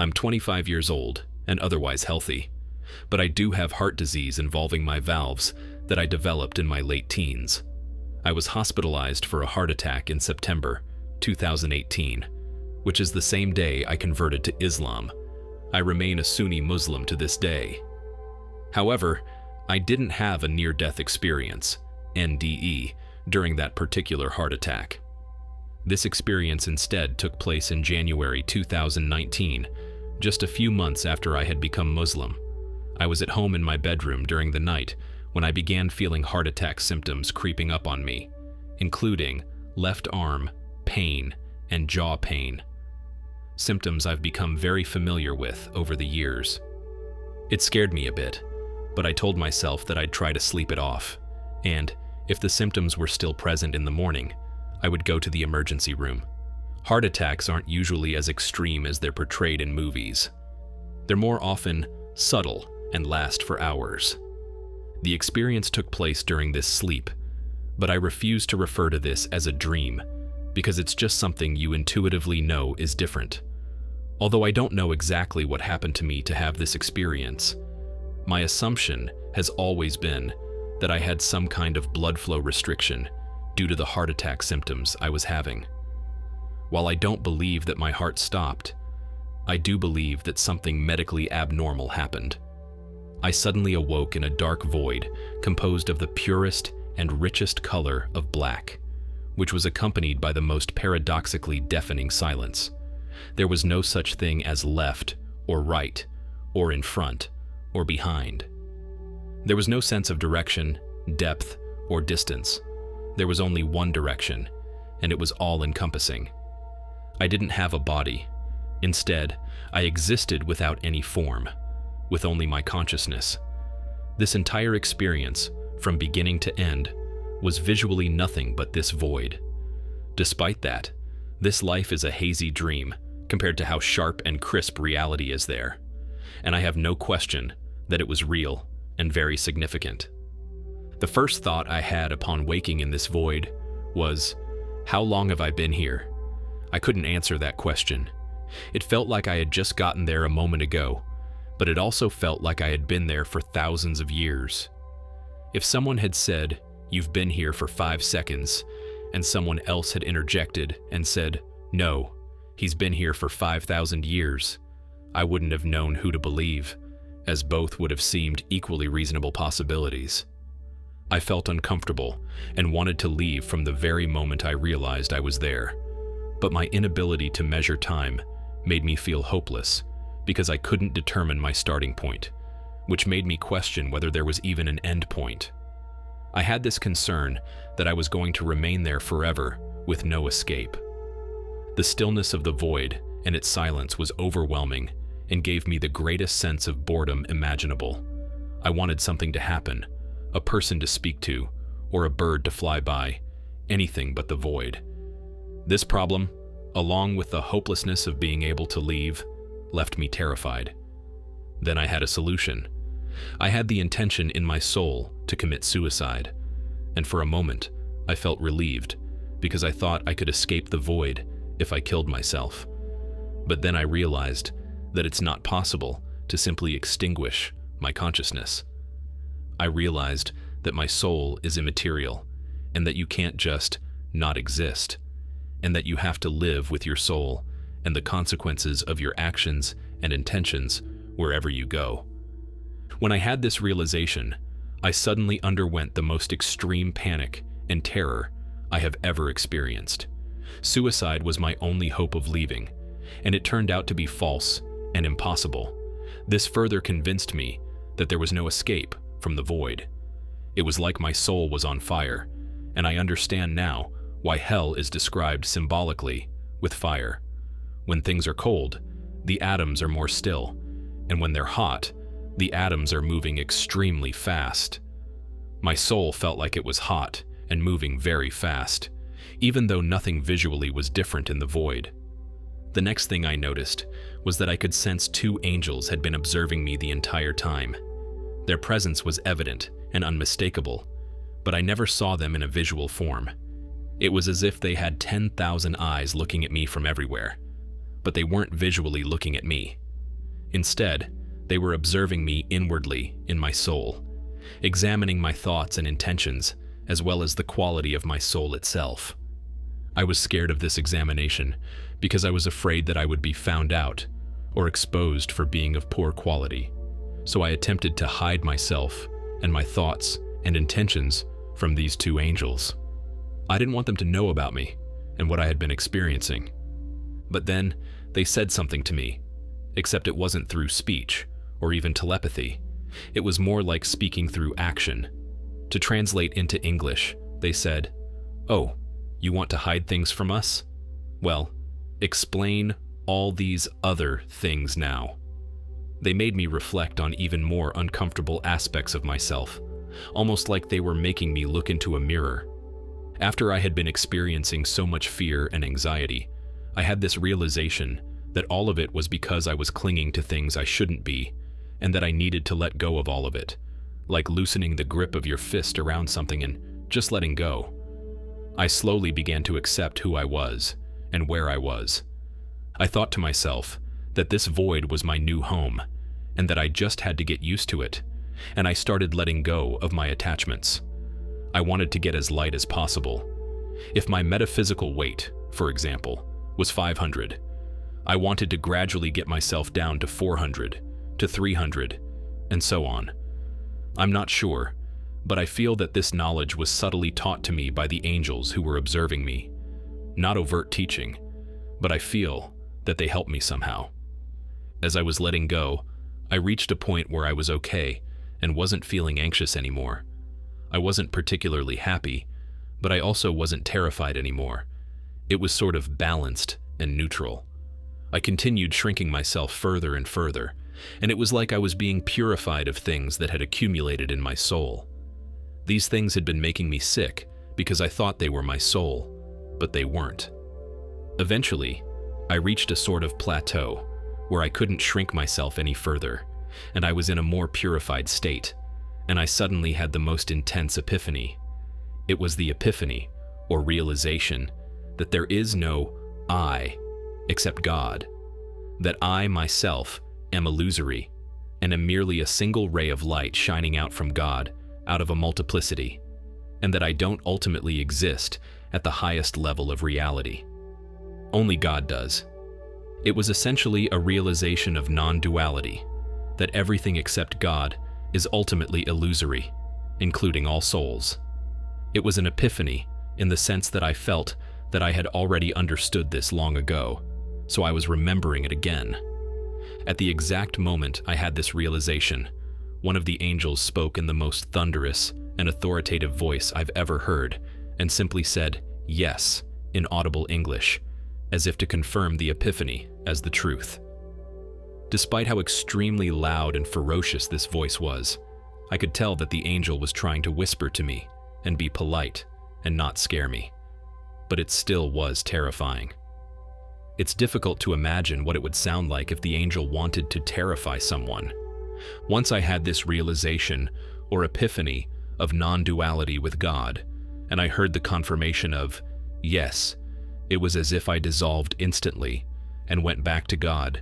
I'm 25 years old and otherwise healthy, but I do have heart disease involving my valves that I developed in my late teens. I was hospitalized for a heart attack in September 2018, which is the same day I converted to Islam. I remain a Sunni Muslim to this day. However, I didn't have a near-death experience, NDE, during that particular heart attack. This experience instead took place in January 2019, just a few months after I had become Muslim. I was at home in my bedroom during the night when I began feeling heart attack symptoms creeping up on me, including left arm pain and jaw pain. Symptoms I've become very familiar with over the years. It scared me a bit, but I told myself that I'd try to sleep it off, and if the symptoms were still present in the morning, I would go to the emergency room. Heart attacks aren't usually as extreme as they're portrayed in movies. They're more often subtle and last for hours. The experience took place during this sleep, but I refuse to refer to this as a dream because it's just something you intuitively know is different. Although I don't know exactly what happened to me to have this experience, my assumption has always been that I had some kind of blood flow restriction due to the heart attack symptoms I was having. While I don't believe that my heart stopped, I do believe that something medically abnormal happened. I suddenly awoke in a dark void composed of the purest and richest color of black, which was accompanied by the most paradoxically deafening silence. There was no such thing as left or right, or in front or behind. There was no sense of direction, depth, or distance. There was only one direction, and it was all-encompassing. I didn't have a body. Instead, I existed without any form, with only my consciousness. This entire experience, from beginning to end, was visually nothing but this void. Despite that, this life is a hazy dream compared to how sharp and crisp reality is there, and I have no question that it was real and very significant. The first thought I had upon waking in this void was, how long have I been here? I couldn't answer that question. It felt like I had just gotten there a moment ago, but it also felt like I had been there for thousands of years. If someone had said, "You've been here for 5 seconds," and someone else had interjected and said, "No, he's been here for 5,000 years," I wouldn't have known who to believe, as both would have seemed equally reasonable possibilities. I felt uncomfortable and wanted to leave from the very moment I realized I was there, but my inability to measure time made me feel hopeless because I couldn't determine my starting point, which made me question whether there was even an end point. I had this concern that I was going to remain there forever with no escape. The stillness of the void and its silence was overwhelming and gave me the greatest sense of boredom imaginable. I wanted something to happen, a person to speak to, or a bird to fly by, anything but the void. This problem, along with the hopelessness of being able to leave, left me terrified. Then I had a solution. I had the intention in my soul to commit suicide, and for a moment I felt relieved because I thought I could escape the void if I killed myself. But then I realized that it's not possible to simply extinguish my consciousness. I realized that my soul is immaterial and that you can't just not exist, and that you have to live with your soul and the consequences of your actions and intentions wherever you go. When I had this realization, I suddenly underwent the most extreme panic and terror I have ever experienced. Suicide was my only hope of leaving, and it turned out to be false and impossible. This further convinced me that there was no escape from the void. It was like my soul was on fire, and I understand now why hell is described symbolically with fire. When things are cold, the atoms are more still, and when they're hot, the atoms are moving extremely fast. My soul felt like it was hot and moving very fast, even though nothing visually was different in the void. The next thing I noticed was that I could sense 2 angels had been observing me the entire time. Their presence was evident and unmistakable, but I never saw them in a visual form. It was as if they had 10,000 eyes looking at me from everywhere, but they weren't visually looking at me. Instead, they were observing me inwardly in my soul, examining my thoughts and intentions, as well as the quality of my soul itself. I was scared of this examination because I was afraid that I would be found out or exposed for being of poor quality. So I attempted to hide myself and my thoughts and intentions from these two angels. I didn't want them to know about me and what I had been experiencing. But then they said something to me, except it wasn't through speech or even telepathy. It was more like speaking through action. To translate into English, they said, "Oh, you want to hide things from us? Well, explain all these other things now." They made me reflect on even more uncomfortable aspects of myself, almost like they were making me look into a mirror. After I had been experiencing so much fear and anxiety, I had this realization that all of it was because I was clinging to things I shouldn't be, and that I needed to let go of all of it, like loosening the grip of your fist around something and just letting go. I slowly began to accept who I was and where I was. I thought to myself that this void was my new home, and that I just had to get used to it, and I started letting go of my attachments. I wanted to get as light as possible. If my metaphysical weight, for example, was 500, I wanted to gradually get myself down to 400, to 300, and so on. I'm not sure, but I feel that this knowledge was subtly taught to me by the angels who were observing me. Not overt teaching, but I feel that they helped me somehow. As I was letting go, I reached a point where I was okay and wasn't feeling anxious anymore. I wasn't particularly happy, but I also wasn't terrified anymore. It was sort of balanced and neutral. I continued shrinking myself further and further, and it was like I was being purified of things that had accumulated in my soul. These things had been making me sick because I thought they were my soul, but they weren't. Eventually, I reached a sort of plateau where I couldn't shrink myself any further, and I was in a more purified state, and I suddenly had the most intense epiphany. It was the epiphany, or realization, that there is no I except God, that I myself am illusory and am merely a single ray of light shining out from God out of a multiplicity, and that I don't ultimately exist at the highest level of reality. Only God does. It was essentially a realization of non-duality, that everything except God is ultimately illusory, including all souls. It was an epiphany in the sense that I felt that I had already understood this long ago, so I was remembering it again. At the exact moment I had this realization, one of the angels spoke in the most thunderous and authoritative voice I've ever heard, and simply said, "Yes," in audible English, as if to confirm the epiphany as the truth. Despite how extremely loud and ferocious this voice was, I could tell that the angel was trying to whisper to me and be polite and not scare me. But it still was terrifying. It's difficult to imagine what it would sound like if the angel wanted to terrify someone. Once I had this realization or epiphany of non-duality with God, and I heard the confirmation of, yes, it was as if I dissolved instantly and went back to God,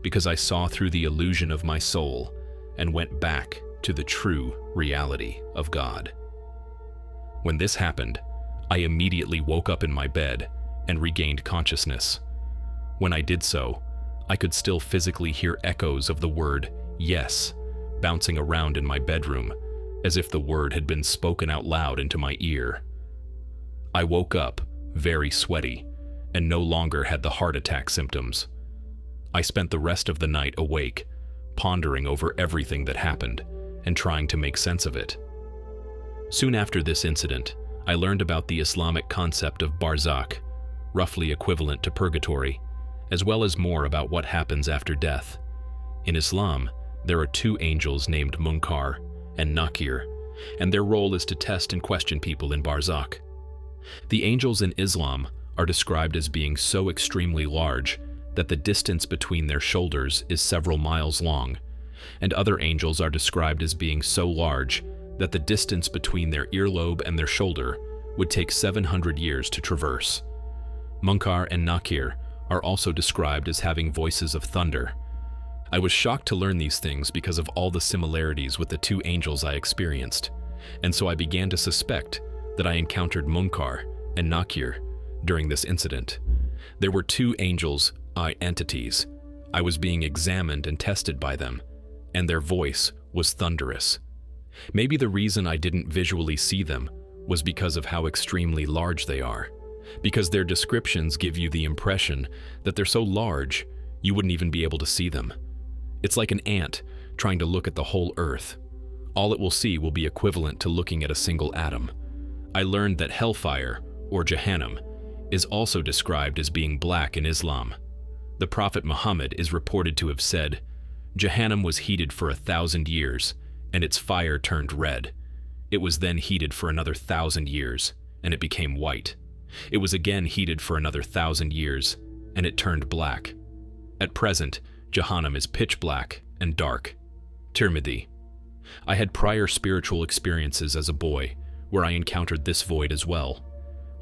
because I saw through the illusion of my soul and went back to the true reality of God. When this happened, I immediately woke up in my bed and regained consciousness. When I did so, I could still physically hear echoes of the word yes bouncing around in my bedroom, as if the word had been spoken out loud into my ear. I woke up very sweaty and no longer had the heart attack symptoms. I spent the rest of the night awake, pondering over everything that happened and trying to make sense of it. Soon after this incident, I learned about the Islamic concept of barzakh, roughly equivalent to purgatory, as well as more about what happens after death. In Islam, there are two angels named Munkar and Nakir, and their role is to test and question people in barzakh. The angels in Islam are described as being so extremely large that the distance between their shoulders is several miles long, and other angels are described as being so large that the distance between their earlobe and their shoulder would take 700 years to traverse. Munkar and Nakir are also described as having voices of thunder. I was shocked to learn these things because of all the similarities with the two angels I experienced, and so I began to suspect that I encountered Munkar and Nakir during this incident. There were two angels, entities. I was being examined and tested by them, and their voice was thunderous. Maybe the reason I didn't visually see them was because of how extremely large they are, because their descriptions give you the impression that they're so large you wouldn't even be able to see them. It's like an ant trying to look at the whole earth. All it will see will be equivalent to looking at a single atom. I learned that hellfire, or Jahannam, is also described as being black in Islam. The Prophet Muhammad is reported to have said, "Jahannam was heated for 1,000 years, and its fire turned red. It was then heated for another 1,000 years, and it became white. It was again heated for another 1,000 years, and it turned black. At present, Jahannam is pitch black and dark." Tirmidhi. I had prior spiritual experiences as a boy where I encountered this void as well.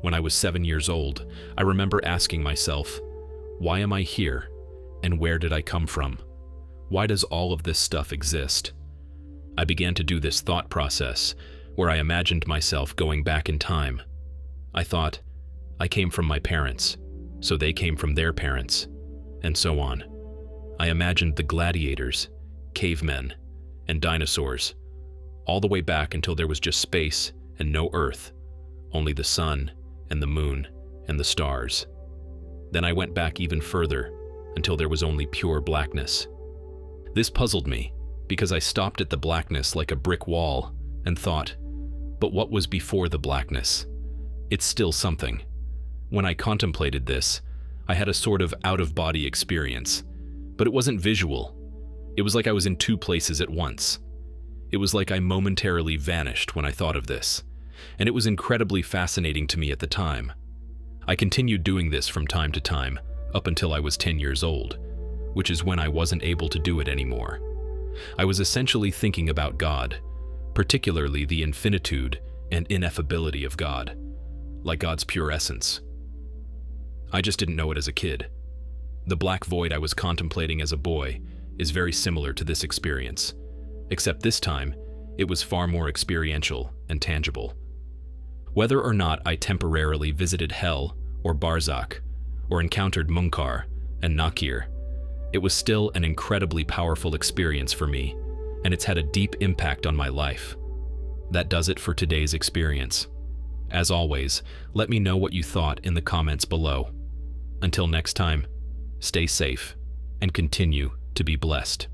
When I was 7 years old, I remember asking myself, why am I here, and where did I come from? Why does all of this stuff exist? I began to do this thought process where I imagined myself going back in time. I thought, I came from my parents, so they came from their parents, and so on. I imagined the gladiators, cavemen, and dinosaurs, all the way back until there was just space and no Earth, only the sun and the moon and the stars. Then I went back even further until there was only pure blackness. This puzzled me because I stopped at the blackness like a brick wall and thought, but what was before the blackness? It's still something. When I contemplated this, I had a sort of out-of-body experience, but it wasn't visual. It was like I was in two places at once. It was like I momentarily vanished when I thought of this, and it was incredibly fascinating to me at the time. I continued doing this from time to time up until I was 10 years old, which is when I wasn't able to do it anymore. I was essentially thinking about God, particularly the infinitude and ineffability of God, like God's pure essence. I just didn't know it as a kid. The black void I was contemplating as a boy is very similar to this experience, except this time it was far more experiential and tangible. Whether or not I temporarily visited hell or Barzakh or encountered Munkar and Nakir, it was still an incredibly powerful experience for me, and it's had a deep impact on my life. That does it for today's experience. As always, let me know what you thought in the comments below. Until next time, stay safe and continue to be blessed.